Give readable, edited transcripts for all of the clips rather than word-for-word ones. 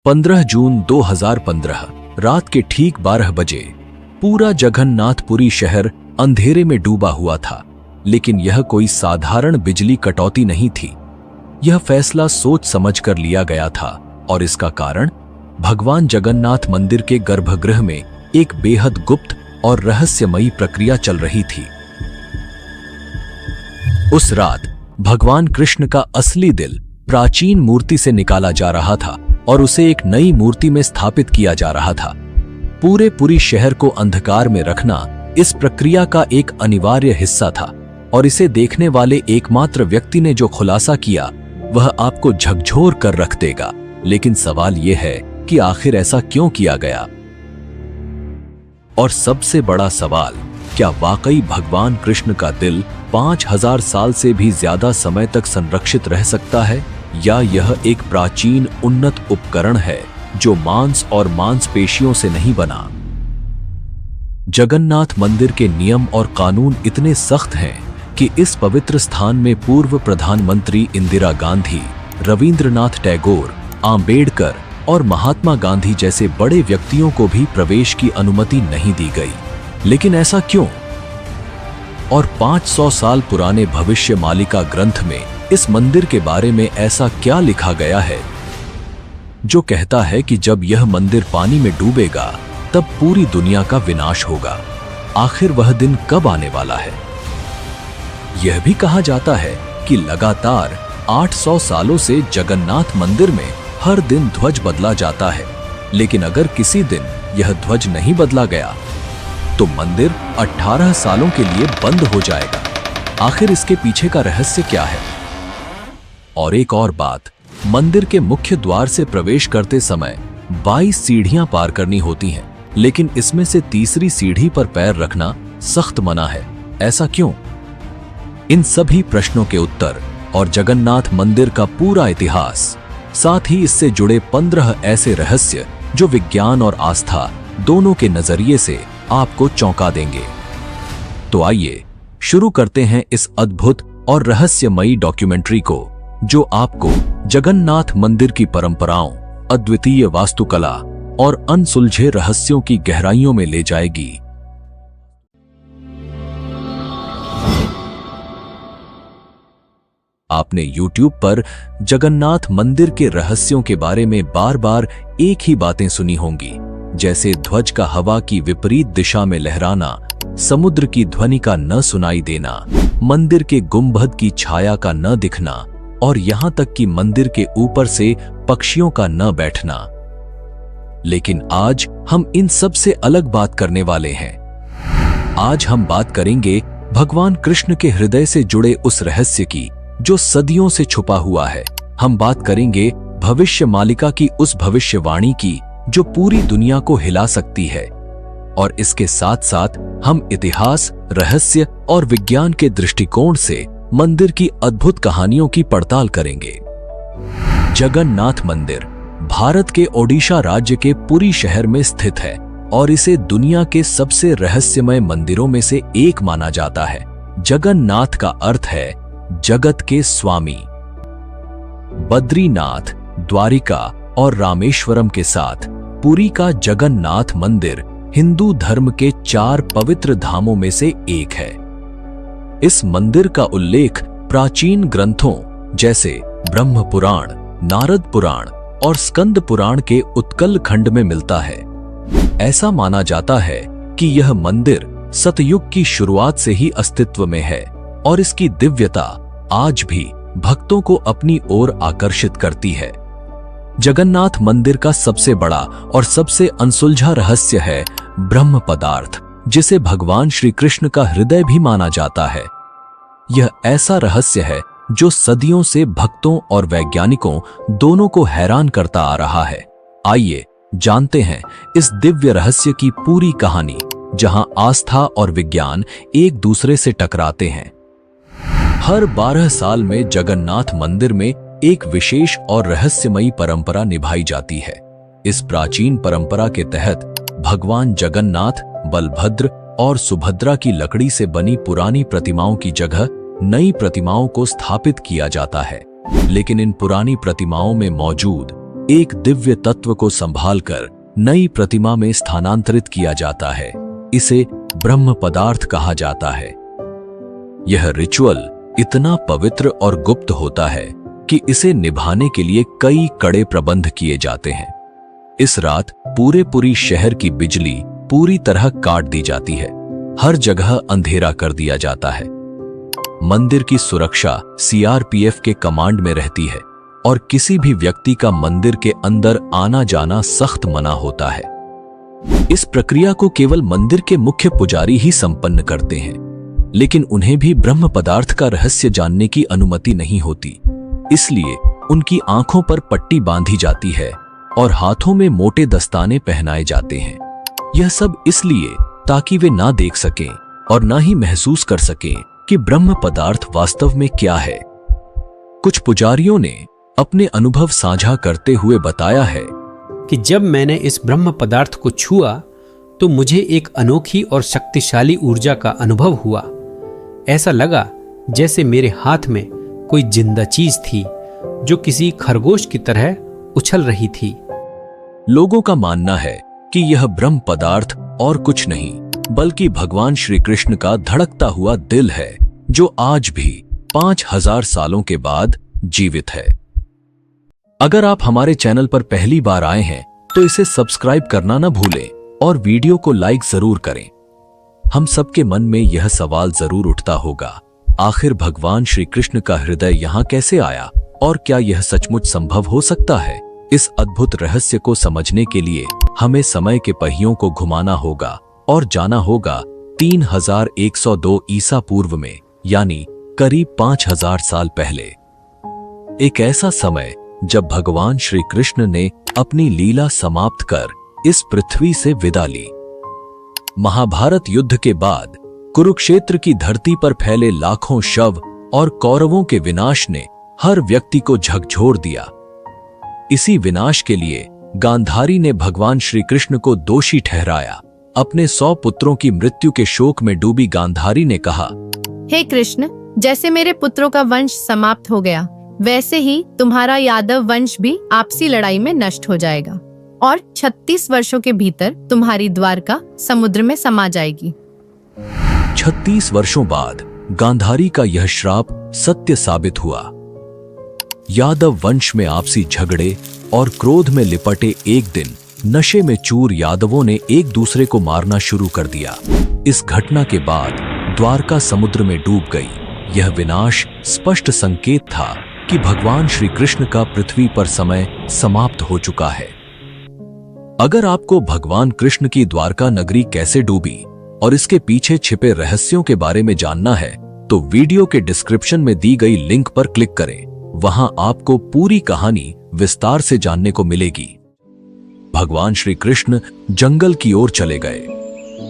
15 जून 2015 रात के ठीक 12 बजे पूरा जगन्नाथपुरी शहर अंधेरे में डूबा हुआ था। लेकिन यह कोई साधारण बिजली कटौती नहीं थी। यह फैसला सोच समझ कर लिया गया था और इसका कारण भगवान जगन्नाथ मंदिर के गर्भगृह में एक बेहद गुप्त और रहस्यमयी प्रक्रिया चल रही थी। उस रात भगवान कृष्ण का असली दिल प्राचीन मूर्ति से निकाला जा रहा था और उसे एक नई मूर्ति में स्थापित किया जा रहा था। पूरे शहर को अंधकार में रखना इस प्रक्रिया का एक अनिवार्य हिस्सा था और इसे देखने वाले एकमात्र व्यक्ति ने जो खुलासा किया वह आपको झकझोर कर रख देगा। लेकिन सवाल यह है कि आखिर ऐसा क्यों किया गया? और सबसे बड़ा सवाल, क्या वाकई भगवान कृष्ण का दिल 5000 साल से भी ज्यादा समय तक संरक्षित रह सकता है, या यह एक प्राचीन उन्नत उपकरण है जो मांस और मांसपेशियों से नहीं बना? जगन्नाथ मंदिर के नियम और कानून इतने सख्त हैं कि इस पवित्र स्थान में पूर्व प्रधानमंत्री इंदिरा गांधी, रविंद्रनाथ टैगोर, आंबेडकर और महात्मा गांधी जैसे बड़े व्यक्तियों को भी प्रवेश की अनुमति नहीं दी गई। लेकिन ऐसा क्यों? और 500 साल पुराने भविष्यमालिका ग्रंथ में इस मंदिर के बारे में ऐसा क्या लिखा गया है जो कहता है कि जब यह मंदिर पानी में डूबेगा तब पूरी दुनिया का विनाश होगा? आखिर वह दिन कब आने वाला है? यह भी कहा जाता है कि लगातार 800 सालों से जगन्नाथ मंदिर में हर दिन ध्वज बदला जाता है। लेकिन अगर किसी दिन यह ध्वज नहीं बदला गया तो मंदिर 18 सालों के लिए बंद हो जाएगा। आखिर इसके पीछे का रहस्य क्या है? और एक और बात, मंदिर के मुख्य द्वार से प्रवेश करते समय 22 सीढ़ियां पार करनी होती हैं, लेकिन इसमें से तीसरी सीढ़ी पर पैर रखना सख्त मना है। ऐसा क्यों? इन सभी प्रश्नों के उत्तर और जगन्नाथ मंदिर का पूरा इतिहास, साथ ही इससे जुड़े 15 ऐसे रहस्य जो विज्ञान और आस्था दोनों के नजरिए से आपको चौंका देंगे। तो आइए शुरू करते हैं इस अद्भुत और रहस्यमयी डॉक्यूमेंट्री को, जो आपको जगन्नाथ मंदिर की परंपराओं, अद्वितीय वास्तुकला और अनसुलझे रहस्यों की गहराइयों में ले जाएगी। आपने YouTube पर जगन्नाथ मंदिर के रहस्यों के बारे में बार बार एक ही बातें सुनी होंगी, जैसे ध्वज का हवा की विपरीत दिशा में लहराना, समुद्र की ध्वनि का न सुनाई देना, मंदिर के गुंबद की छाया का न दिखना और यहां तक कि मंदिर के ऊपर से पक्षियों का न बैठना। लेकिन आज हम इन सब से अलग बात करने वाले हैं। आज हम बात करेंगे भगवान कृष्ण के हृदय से जुड़े उस रहस्य की जो सदियों से छुपा हुआ है। हम बात करेंगे भविष्यमालिका की उस भविष्यवाणी की जो पूरी दुनिया को हिला सकती है। और इसके साथ साथ हम इतिहास, रहस्य और विज्ञान के दृष्टिकोण से मंदिर की अद्भुत कहानियों की पड़ताल करेंगे। जगन्नाथ मंदिर भारत के ओडिशा राज्य के पुरी शहर में स्थित है और इसे दुनिया के सबसे रहस्यमय मंदिरों में से एक माना जाता है। जगन्नाथ का अर्थ है जगत के स्वामी। बद्रीनाथ, द्वारिका और रामेश्वरम के साथ पुरी का जगन्नाथ मंदिर हिंदू धर्म के 4 पवित्र धामों में से एक है। इस मंदिर का उल्लेख प्राचीन ग्रंथों जैसे ब्रह्म पुराण, नारद पुराण और स्कंद पुराण के उत्कल खंड में मिलता है। ऐसा माना जाता है कि यह मंदिर सतयुग की शुरुआत से ही अस्तित्व में है और इसकी दिव्यता आज भी भक्तों को अपनी ओर आकर्षित करती है। जगन्नाथ मंदिर का सबसे बड़ा और सबसे अनसुलझा रहस्य है ब्रह्म पदार्थ, जिसे भगवान श्री कृष्ण का हृदय भी माना जाता है। यह ऐसा रहस्य है जो सदियों से भक्तों और वैज्ञानिकों दोनों को हैरान करता आ रहा है। आइए जानते हैं इस दिव्य रहस्य की पूरी कहानी, जहां आस्था और विज्ञान एक दूसरे से टकराते हैं। हर 12 साल में जगन्नाथ मंदिर में एक विशेष और रहस्यमयी परंपरा निभाई जाती है। इस प्राचीन परंपरा के तहत भगवान जगन्नाथ, बलभद्र और सुभद्रा की लकड़ी से बनी पुरानी प्रतिमाओं की जगह नई प्रतिमाओं को स्थापित किया जाता है। लेकिन इन पुरानी प्रतिमाओं में मौजूद एक दिव्य तत्व को संभालकर नई प्रतिमा में स्थानांतरित किया जाता है। इसे ब्रह्म पदार्थ कहा जाता है। यह रिचुअल इतना पवित्र और गुप्त होता है कि इसे निभाने के लिए कई कड़े प्रबंध किए जाते हैं। इस रात पूरी शहर की बिजली पूरी तरह काट दी जाती है। हर जगह अंधेरा कर दिया जाता है। मंदिर की सुरक्षा सीआरपीएफ के कमांड में रहती है और किसी भी व्यक्ति का मंदिर के अंदर आना जाना सख्त मना होता है। इस प्रक्रिया को केवल मंदिर के मुख्य पुजारी ही संपन्न करते हैं, लेकिन उन्हें भी ब्रह्म पदार्थ का रहस्य जानने की अनुमति नहीं होती। इसलिए उनकी आंखों पर पट्टी बांधी जाती है और हाथों में मोटे दस्ताने पहनाए जाते हैं। यह सब इसलिए ताकि वे ना देख सकें और ना ही महसूस कर सकें कि ब्रह्म पदार्थ वास्तव में क्या है। कुछ पुजारियों ने अपने अनुभव साझा करते हुए बताया है कि जब मैंने इस ब्रह्म पदार्थ को छुआ तो मुझे एक अनोखी और शक्तिशाली ऊर्जा का अनुभव हुआ। ऐसा लगा जैसे मेरे हाथ में कोई जिंदा चीज थी जो किसी खरगोश की तरह उछल रही थी। लोगों का मानना है कि यह ब्रह्म पदार्थ और कुछ नहीं बल्कि भगवान श्री कृष्ण का धड़कता हुआ दिल है, जो आज भी 5000 सालों के बाद जीवित है। अगर आप हमारे चैनल पर पहली बार आए हैं तो इसे सब्सक्राइब करना न भूलें और वीडियो को लाइक जरूर करें। हम सबके मन में यह सवाल जरूर उठता होगा, आखिर भगवान श्री कृष्ण का हृदय यहाँ कैसे आया और क्या यह सचमुच संभव हो सकता है? इस अद्भुत रहस्य को समझने के लिए हमें समय के पहियों को घुमाना होगा और जाना होगा 3102 ईसा पूर्व में, यानी करीब 5000 साल पहले। एक ऐसा समय जब भगवान श्री कृष्ण ने अपनी लीला समाप्त कर इस पृथ्वी से विदा ली। महाभारत युद्ध के बाद कुरुक्षेत्र की धरती पर फैले लाखों शव और कौरवों के विनाश ने हर व्यक्ति को झकझोर दिया। इसी विनाश के लिए गांधारी ने भगवान श्री कृष्ण को दोषी ठहराया। अपने 100 पुत्रों की मृत्यु के शोक में डूबी गांधारी ने कहा, हे कृष्ण, जैसे मेरे पुत्रों का वंश समाप्त हो गया, वैसे ही तुम्हारा यादव वंश भी आपसी लड़ाई में नष्ट हो जाएगा और 36 वर्षों के भीतर तुम्हारी द्वारका समुद्र में समा जाएगी। 36 वर्षों बाद गांधारी का यह श्राप सत्य साबित हुआ। यादव वंश में आपसी झगड़े और क्रोध में लिपटे एक दिन नशे में चूर यादवों ने एक दूसरे को मारना शुरू कर दिया। इस घटना के बाद द्वारका समुद्र में डूब गई। यह विनाश स्पष्ट संकेत था कि भगवान श्री कृष्ण का पृथ्वी पर समय समाप्त हो चुका है। अगर आपको भगवान कृष्ण की द्वारका नगरी कैसे डूबी और इसके पीछे छिपे रहस्यों के बारे में जानना है तो वीडियो के डिस्क्रिप्शन में दी गई लिंक पर क्लिक करें। वहां आपको पूरी कहानी विस्तार से जानने को मिलेगी। भगवान श्री कृष्ण जंगल की ओर चले गए।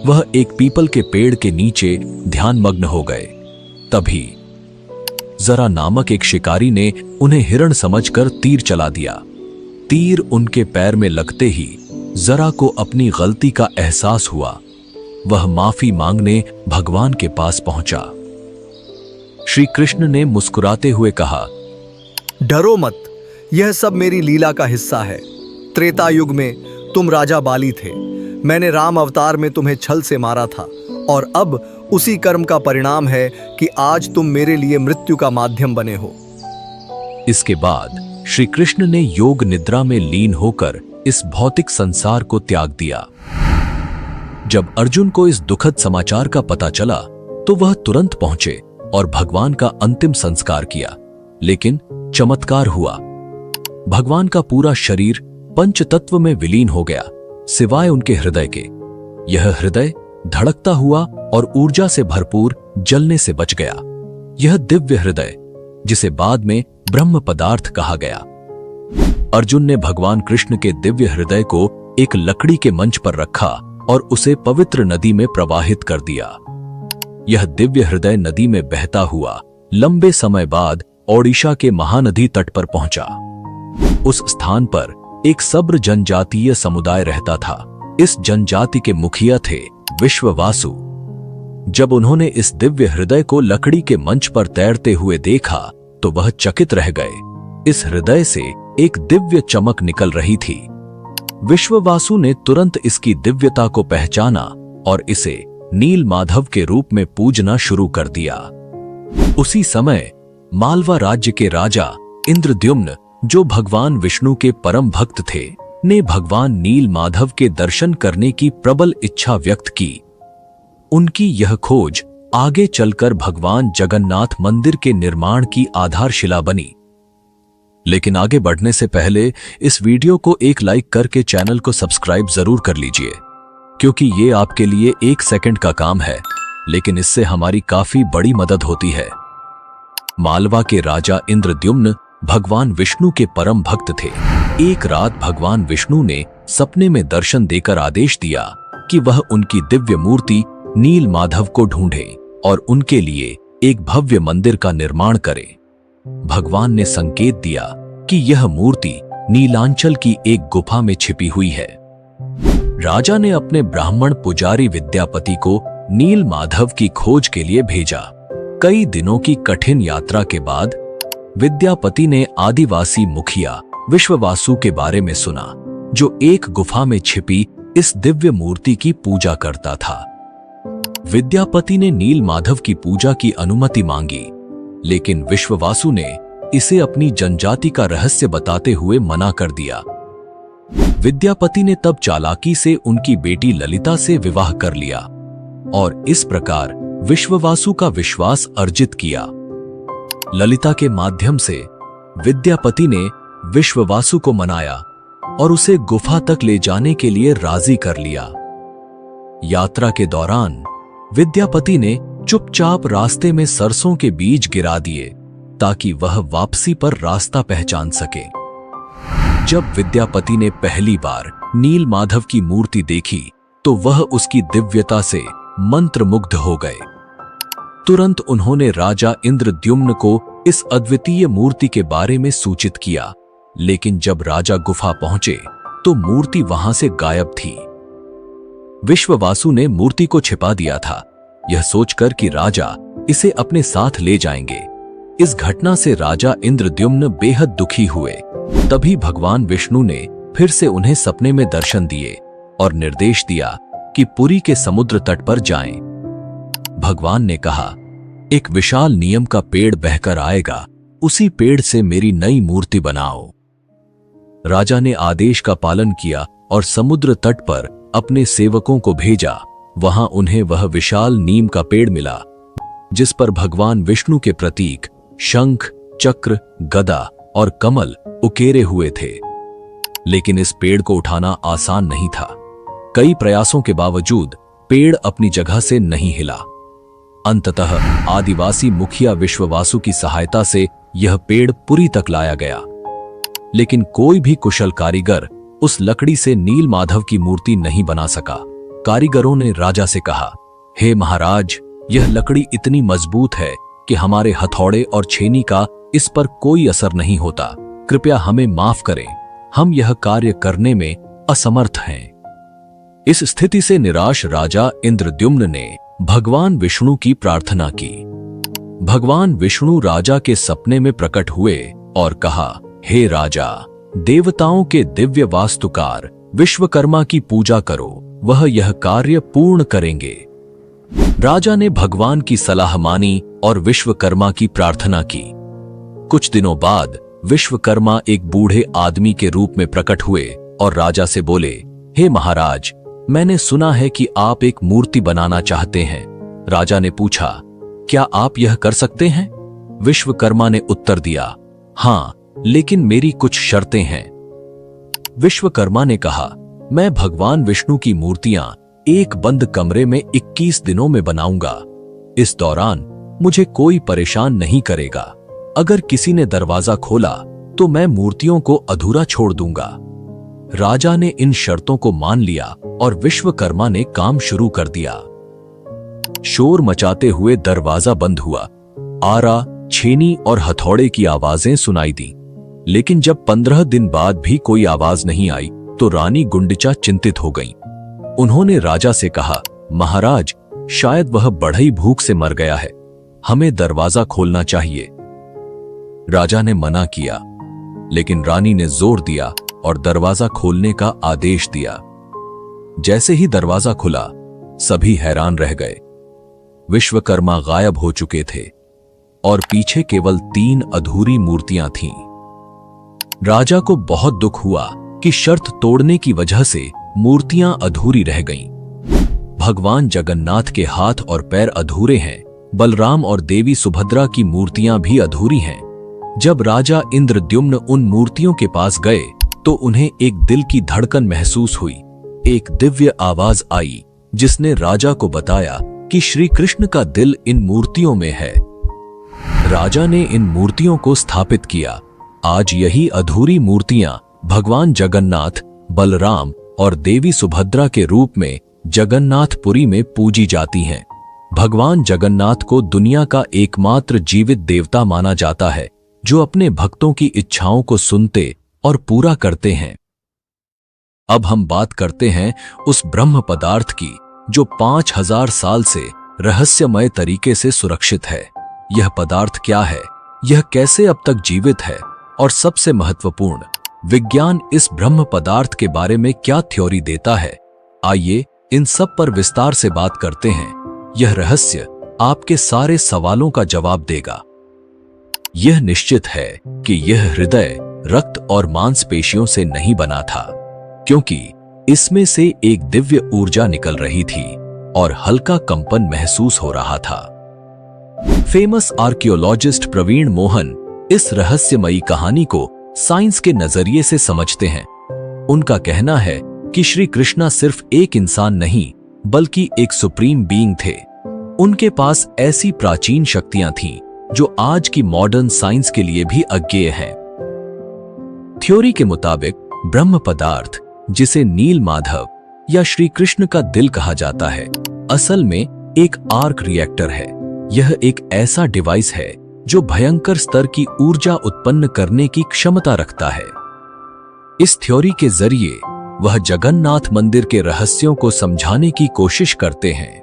वह एक पीपल के पेड़ के नीचे ध्यानमग्न हो गए। तभी जरा नामक एक शिकारी ने उन्हें हिरण समझकर तीर चला दिया। तीर उनके पैर में लगते ही जरा को अपनी गलती का एहसास हुआ। वह माफी मांगने भगवान के पास पहुंचा। श्री कृष्ण ने मुस्कुराते हुए कहा, डरो मत, यह सब मेरी लीला का हिस्सा है। त्रेता युग में तुम राजा बाली थे। मैंने राम अवतार में तुम्हें छल से मारा था और अब उसी कर्म का परिणाम है कि आज तुम मेरे लिए मृत्यु का माध्यम बने हो। इसके बाद श्री कृष्ण ने योग निद्रा में लीन होकर इस भौतिक संसार को त्याग दिया। जब अर्जुन को इस दुखद समाचार का पता चला तो वह तुरंत पहुंचे और भगवान का अंतिम संस्कार किया। लेकिन चमत्कार हुआ। भगवान का पूरा शरीर पंच तत्व में विलीन हो गया, सिवाय उनके हृदय के। यह हृदय धड़कता हुआ और ऊर्जा से भरपूर जलने से बच गया। यह दिव्य हृदय, जिसे बाद में ब्रह्म पदार्थ कहा गया। अर्जुन ने भगवान कृष्ण के दिव्य हृदय को एक लकड़ी के मंच पर रखा और उसे पवित्र नदी में प्रवाहित कर दिया। यह दिव्य हृदय नदी में बहता हुआ लंबे समय बाद ओडिशा के महानदी तट पर पहुंचा। उस स्थान पर एक सब्र जनजातीय समुदाय रहता था। इस जनजाति के मुखिया थे विश्ववासु। जब उन्होंने इस दिव्य हृदय को लकड़ी के मंच पर तैरते हुए देखा तो वह चकित रह गए। इस हृदय से एक दिव्य चमक निकल रही थी। विश्ववासु ने तुरंत इसकी दिव्यता को पहचाना और इसे नील माधव के रूप में पूजना शुरू कर दिया। उसी समय मालवा राज्य के राजा इंद्रद्युम्न, जो भगवान विष्णु के परम भक्त थे, ने भगवान नील माधव के दर्शन करने की प्रबल इच्छा व्यक्त की। उनकी यह खोज आगे चलकर भगवान जगन्नाथ मंदिर के निर्माण की आधारशिला बनी। लेकिन आगे बढ़ने से पहले इस वीडियो को एक लाइक करके चैनल को सब्सक्राइब जरूर कर लीजिए, क्योंकि ये आपके लिए 1 सेकंड का काम है, लेकिन इससे हमारी काफी बड़ी मदद होती है। मालवा के राजा इंद्रद्युम्न भगवान विष्णु के परम भक्त थे। एक रात भगवान विष्णु ने सपने में दर्शन देकर आदेश दिया कि वह उनकी दिव्य मूर्ति नील माधव को ढूंढे और उनके लिए एक भव्य मंदिर का निर्माण करे। भगवान ने संकेत दिया कि यह मूर्ति नीलांचल की एक गुफा में छिपी हुई है। राजा ने अपने ब्राह्मण पुजारी विद्यापति को नील माधव की खोज के लिए भेजा। कई दिनों की कठिन यात्रा के बाद विद्यापति ने आदिवासी मुखिया विश्ववासु के बारे में सुना, जो एक गुफा में छिपी इस दिव्य मूर्ति की पूजा करता था। विद्यापति ने नील माधव की पूजा की अनुमति मांगी, लेकिन विश्ववासु ने इसे अपनी जनजाति का रहस्य बताते हुए मना कर दिया। विद्यापति ने तब चालाकी से उनकी बेटी ललिता से विवाह कर लिया और इस प्रकार विश्ववासु का विश्वास अर्जित किया। ललिता के माध्यम से विद्यापति ने विश्ववासु को मनाया और उसे गुफा तक ले जाने के लिए राजी कर लिया। यात्रा के दौरान विद्यापति ने चुपचाप रास्ते में सरसों के बीज गिरा दिए ताकि वह वापसी पर रास्ता पहचान सके। जब विद्यापति ने पहली बार नील माधव की मूर्ति देखी तो वह उसकी दिव्यता से मंत्रमुग्ध हो गए। तुरंत उन्होंने राजा इंद्रद्युम्न को इस अद्वितीय मूर्ति के बारे में सूचित किया, लेकिन जब राजा गुफा पहुंचे तो मूर्ति वहां से गायब थी। विश्ववासु ने मूर्ति को छिपा दिया था, यह सोचकर कि राजा इसे अपने साथ ले जाएंगे। इस घटना से राजा इंद्रद्युम्न बेहद दुखी हुए। तभी भगवान विष्णु ने फिर से उन्हें सपने में दर्शन दिए और निर्देश दिया कि पुरी के समुद्र तट पर जाएं। भगवान ने कहा, एक विशाल नीम का पेड़ बहकर आएगा, उसी पेड़ से मेरी नई मूर्ति बनाओ। राजा ने आदेश का पालन किया और समुद्र तट पर अपने सेवकों को भेजा। वहां उन्हें वह विशाल नीम का पेड़ मिला, जिस पर भगवान विष्णु के प्रतीक शंख, चक्र, गदा और कमल उकेरे हुए थे। लेकिन इस पेड़ को उठाना आसान नहीं था। कई प्रयासों के बावजूद पेड़ अपनी जगह से नहीं हिला। अंततः आदिवासी मुखिया विश्ववासु की सहायता से यह पेड़ पुरी तक लाया गया, लेकिन कोई भी कुशल कारीगर उस लकड़ी से नील माधव की मूर्ति नहीं बना सका। कारीगरों ने राजा से कहा, हे महाराज, यह लकड़ी इतनी मजबूत है कि हमारे हथौड़े और छेनी का इस पर कोई असर नहीं होता। कृपया हमें माफ करें, हम यह कार्य करने में असमर्थ हैं। इस स्थिति से निराश राजा इंद्रद्युम्न ने भगवान विष्णु की प्रार्थना की। भगवान विष्णु राजा के सपने में प्रकट हुए और कहा, हे राजा, देवताओं के दिव्य वास्तुकार विश्वकर्मा की पूजा करो, वह यह कार्य पूर्ण करेंगे। राजा ने भगवान की सलाह मानी और विश्वकर्मा की प्रार्थना की। कुछ दिनों बाद विश्वकर्मा एक बूढ़े आदमी के रूप में प्रकट हुए और राजा से बोले, हे महाराज, मैंने सुना है कि आप एक मूर्ति बनाना चाहते हैं। राजा ने पूछा, क्या आप यह कर सकते हैं? विश्वकर्मा ने उत्तर दिया, हाँ, लेकिन मेरी कुछ शर्तें हैं। विश्वकर्मा ने कहा, मैं भगवान विष्णु की मूर्तियां एक बंद कमरे में 21 दिनों में बनाऊंगा। इस दौरान मुझे कोई परेशान नहीं करेगा। अगर किसी ने दरवाजा खोला तो मैं मूर्तियों को अधूरा छोड़ दूंगा। राजा ने इन शर्तों को मान लिया और विश्वकर्मा ने काम शुरू कर दिया। शोर मचाते हुए दरवाजा बंद हुआ। आरा, छेनी और हथौड़े की आवाजें सुनाई दी, लेकिन जब 15 दिन बाद भी कोई आवाज नहीं आई तो रानी गुंडिचा चिंतित हो गईं। उन्होंने राजा से कहा, महाराज, शायद वह बढ़ई भूख से मर गया है, हमें दरवाजा खोलना चाहिए। राजा ने मना किया, लेकिन रानी ने जोर दिया और दरवाजा खोलने का आदेश दिया। जैसे ही दरवाजा खुला, सभी हैरान रह गए। विश्वकर्मा गायब हो चुके थे और पीछे केवल 3 अधूरी मूर्तियां थीं। राजा को बहुत दुख हुआ कि शर्त तोड़ने की वजह से मूर्तियां अधूरी रह गईं। भगवान जगन्नाथ के हाथ और पैर अधूरे हैं, बलराम और देवी सुभद्रा की मूर्तियां भी अधूरी हैं। जब राजा इंद्रद्युम्न उन मूर्तियों के पास गए तो उन्हें एक दिल की धड़कन महसूस हुई। एक दिव्य आवाज आई जिसने राजा को बताया कि श्री कृष्ण का दिल इन मूर्तियों में है। राजा ने इन मूर्तियों को स्थापित किया। आज यही अधूरी मूर्तियां भगवान जगन्नाथ, बलराम और देवी सुभद्रा के रूप में जगन्नाथपुरी में पूजी जाती हैं। भगवान जगन्नाथ को दुनिया का एकमात्र जीवित देवता माना जाता है जो अपने भक्तों की इच्छाओं को सुनते और पूरा करते हैं। अब हम बात करते हैं उस ब्रह्म पदार्थ की जो 5000 साल से रहस्यमय तरीके से सुरक्षित है। यह पदार्थ क्या है, यह कैसे अब तक जीवित है, और सबसे महत्वपूर्ण, विज्ञान इस ब्रह्म पदार्थ के बारे में क्या थ्योरी देता है। आइए इन सब पर विस्तार से बात करते हैं। यह रहस्य आपके सारे सवालों का जवाब देगा। यह निश्चित है कि यह हृदय, रक्त और मांसपेशियों से नहीं बना था, क्योंकि इसमें से एक दिव्य ऊर्जा निकल रही थी और हल्का कंपन महसूस हो रहा था। फेमस आर्कियोलॉजिस्ट प्रवीण मोहन इस रहस्यमयी कहानी को साइंस के नजरिए से समझते हैं। उनका कहना है कि श्री कृष्णा सिर्फ एक इंसान नहीं बल्कि एक सुप्रीम बीइंग थे। उनके पास ऐसी प्राचीन शक्तियां थीं जो आज की मॉडर्न साइंस के लिए भी अज्ञेय हैं। थ्योरी के मुताबिक ब्रह्म पदार्थ, जिसे नील माधव या श्री कृष्ण का दिल कहा जाता है, असल में एक आर्क रिएक्टर है। यह एक ऐसा डिवाइस है जो भयंकर स्तर की ऊर्जा उत्पन्न करने की क्षमता रखता है। इस थ्योरी के जरिए वह जगन्नाथ मंदिर के रहस्यों को समझाने की कोशिश करते हैं।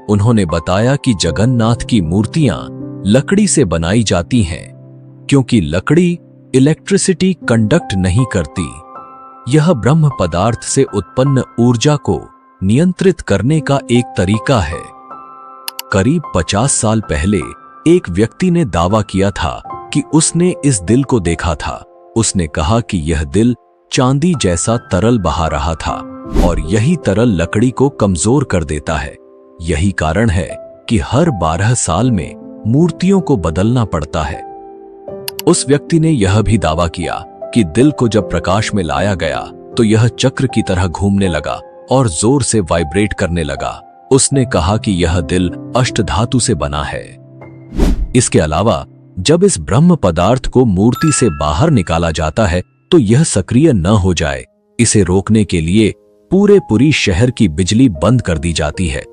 उन्होंने बताया कि जगन्नाथ की मूर्तियां लकड़ी से बनाई जाती हैं, क्योंकि लकड़ी इलेक्ट्रिसिटी कंडक्ट नहीं करती। यह ब्रह्म पदार्थ से उत्पन्न ऊर्जा को नियंत्रित करने का एक तरीका है। करीब 50 साल पहले एक व्यक्ति ने दावा किया था कि उसने इस दिल को देखा था। उसने कहा कि यह दिल चांदी जैसा तरल बहा रहा था और यही तरल लकड़ी को कमजोर कर देता है। यही कारण है कि हर 12 साल में मूर्तियों को बदलना पड़ता है। उस व्यक्ति ने यह भी दावा किया कि दिल को जब प्रकाश में लाया गया तो यह चक्र की तरह घूमने लगा और जोर से वाइब्रेट करने लगा। उसने कहा कि यह दिल अष्टधातु से बना है। इसके अलावा जब इस ब्रह्म पदार्थ को मूर्ति से बाहर निकाला जाता है तो यह सक्रिय न हो जाए, इसे रोकने के लिए पूरी शहर की बिजली बंद कर दी जाती है।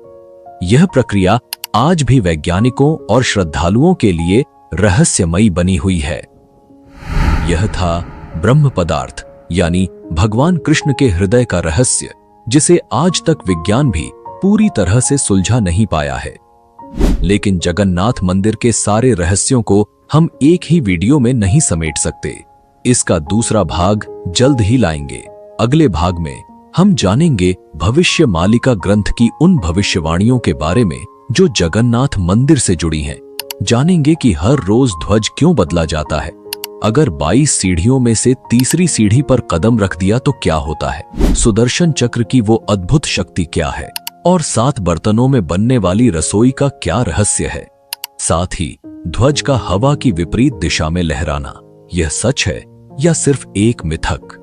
यह प्रक्रिया आज भी वैज्ञानिकों और श्रद्धालुओं के लिए रहस्यमयी बनी हुई है। यह था ब्रह्म पदार्थ यानी भगवान कृष्ण के हृदय का रहस्य, जिसे आज तक विज्ञान भी पूरी तरह से सुलझा नहीं पाया है। लेकिन जगन्नाथ मंदिर के सारे रहस्यों को हम एक ही वीडियो में नहीं समेट सकते। इसका दूसरा भाग जल्द ही लाएंगे। अगले भाग में हम जानेंगे भविष्य मालिका ग्रंथ की उन भविष्यवाणियों के बारे में जो जगन्नाथ मंदिर से जुड़ी हैं। जानेंगे कि हर रोज ध्वज क्यों बदला जाता है, अगर 22 सीढ़ियों में से तीसरी सीढ़ी पर कदम रख दिया तो क्या होता है, सुदर्शन चक्र की वो अद्भुत शक्ति क्या है, और 7 बर्तनों में बनने वाली रसोई का क्या रहस्य है। साथ ही ध्वज का हवा की विपरीत दिशा में लहराना, यह सच है या सिर्फ एक मिथक।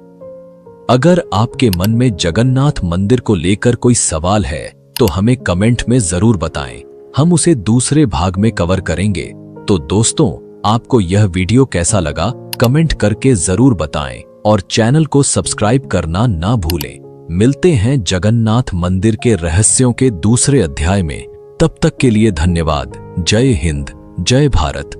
अगर आपके मन में जगन्नाथ मंदिर को लेकर कोई सवाल है तो हमें कमेंट में जरूर बताएं, हम उसे दूसरे भाग में कवर करेंगे। तो दोस्तों, आपको यह वीडियो कैसा लगा कमेंट करके जरूर बताएं और चैनल को सब्सक्राइब करना ना भूलें। मिलते हैं जगन्नाथ मंदिर के रहस्यों के दूसरे अध्याय में। तब तक के लिए धन्यवाद। जय हिंद, जय भारत।